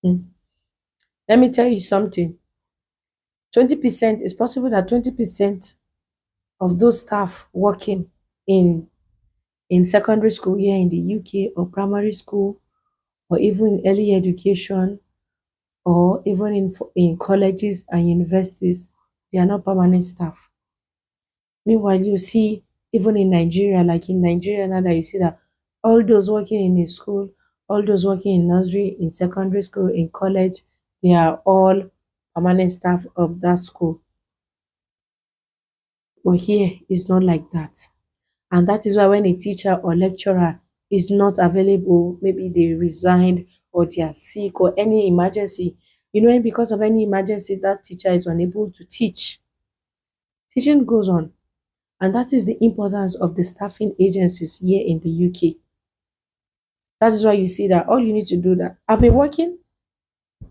Hmm. Let me tell you something. 20%, it's possible that 20% of those staff working in secondary school here in the UK, or primary school, or even in early education, or even in colleges and universities, they are not permanent staff. Meanwhile, you see, even in Nigeria, like in Nigeria now, that you see that all those working in a school, all those working in nursery, in secondary school, in college, they are all permanent staff of that school. But here it's not like that. And that is why when a teacher or lecturer is not available, maybe they resigned or they are sick or any emergency, and because of any emergency, that teacher is unable to teach. Teaching goes on. And that is the importance of the staffing agencies here in the UK. That is why you see that all you need to do that. I've been working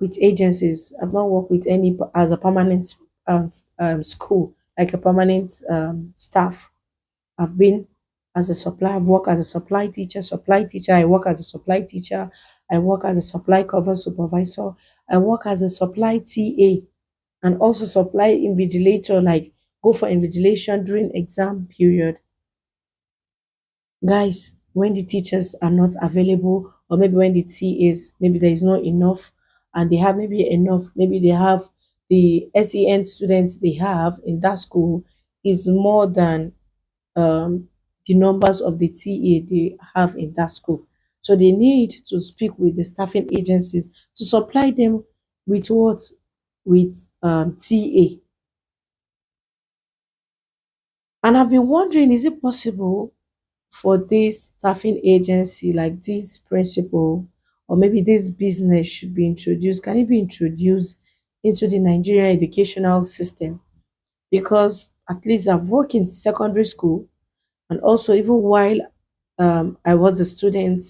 with agencies. I've not worked with any as a permanent school, like a permanent staff. I've been as a supply. I've worked as a supply teacher. Supply teacher. I work as a supply teacher. I work as a supply cover supervisor. I work as a supply TA and also supply invigilator. Like go for invigilation during exam period. Guys, when the teachers are not available, or maybe when the TAs, maybe there is not enough, and they have maybe enough, maybe they have the SEN students they have in that school is more than the numbers of the TA they have in that school. So they need to speak with the staffing agencies to supply them with what? With TA. And I've been wondering, is it possible for this staffing agency, like this principle, or maybe this business should be introduced? Can it be introduced into the Nigerian educational system? Because at least I've worked in secondary school, and also even while I was a student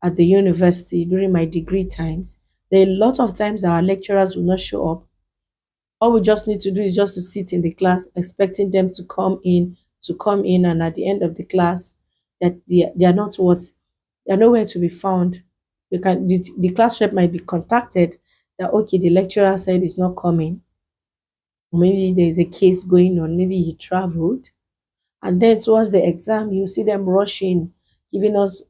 at the university during my degree times, there are a lot of times our lecturers will not show up. All we just need to do is just to sit in the class, expecting them to come in, and at the end of the class, that they are not what they are nowhere to be found. The class rep might be contacted that okay, the lecturer said he's not coming, or maybe there is a case going on, maybe he traveled, and then towards the exam, you see them rushing, giving us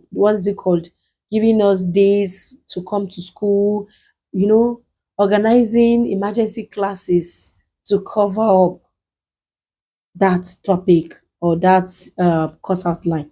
what is it called, giving us days to come to school, you know, organizing emergency classes to cover up that topic or that course outline.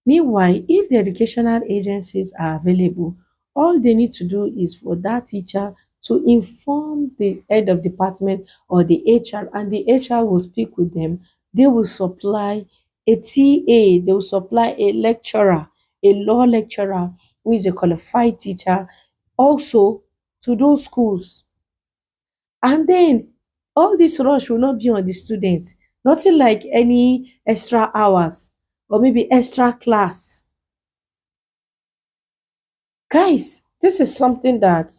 Meanwhile, if the educational agencies are available, all they need to do is for that teacher to inform the head of department or the HR, and the HR will speak with them. They will supply a TA, they will supply a lecturer, a law lecturer who is a qualified teacher, also to those schools. And then all this rush will not be on the students. Nothing like any extra hours or maybe extra class. Guys, this is something that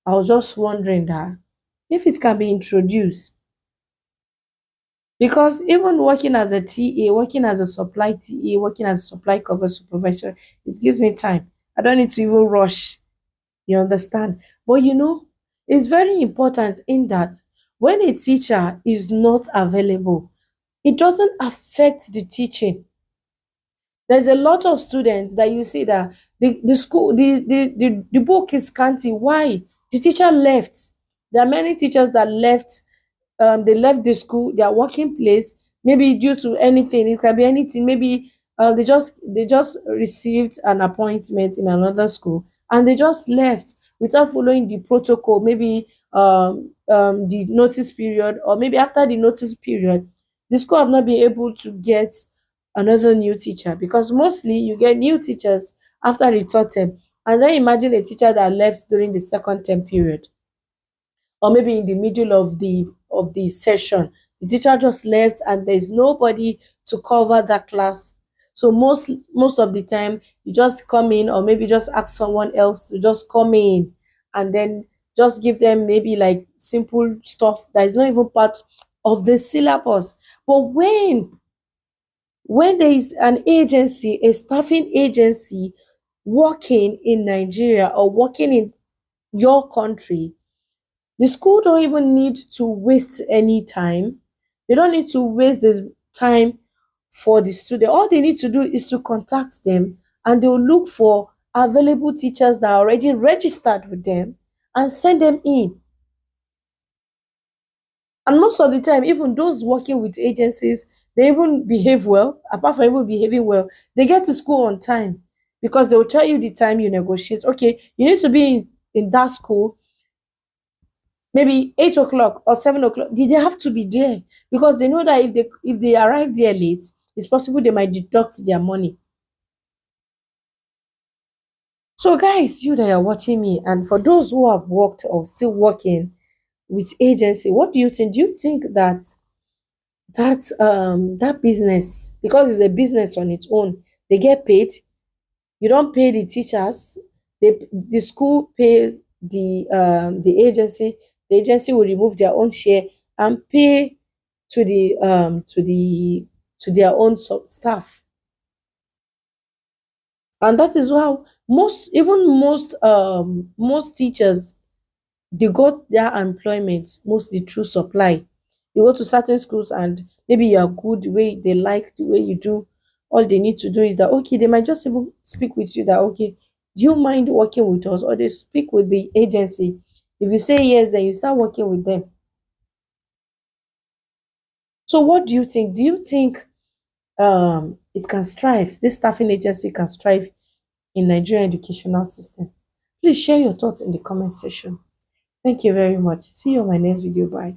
I was just wondering that if it can be introduced, because even working as a TA, working as a supply TA, working as a supply cover supervisor, it gives me time. I don't need to even rush. You understand? But it's very important in that when a teacher is not available, it doesn't affect the teaching. There's a lot of students that you see that the school the book is scanty. Why? The teacher left. There are many teachers that left. They left the school, their working place, maybe due to anything. It can be anything. Maybe they just received an appointment in another school, and they just left without following the protocol. Maybe the notice period, or maybe after the notice period, the school have not been able to get another new teacher, because mostly you get new teachers after the third term. And then imagine a teacher that left during the second term period, or maybe in the middle of the session, the teacher just left and there's nobody to cover that class. So most of the time you just come in, or maybe just ask someone else to just come in, and then just give them maybe like simple stuff that is not even part of the syllabus. But when there is an agency, a staffing agency, working in Nigeria or working in your country, the school don't even need to waste any time. They don't need to waste this time for the student. All they need to do is to contact them, and they'll look for available teachers that are already registered with them and send them in. And most of the time, even those working with agencies, they even behave well. Apart from even behaving well, they get to school on time because they will tell you the time you negotiate. Okay, you need to be in that school maybe 8 o'clock or 7 o'clock. They have to be there because they know that if they arrive there late, it's possible they might deduct their money. So, guys, you that are watching me, and for those who have worked or still working with agency, what do you think? Do you think that that business, because it's a business on its own, they get paid? You don't pay the teachers, the school pays the agency. The agency will remove their own share and pay to their own staff. And that is how most teachers, they got their employment mostly through supply. You go to certain schools and maybe you are good, the way they like the way you do. All they need to do is that, okay, they might just even speak with you that, okay, do you mind working with us? Or they speak with the agency. If you say yes, then you start working with them. So what do you think? Do you think it can strive, this staffing agency can strive in Nigerian educational system? Please share your thoughts in the comment section. Thank you very much. See you on my next video. Bye.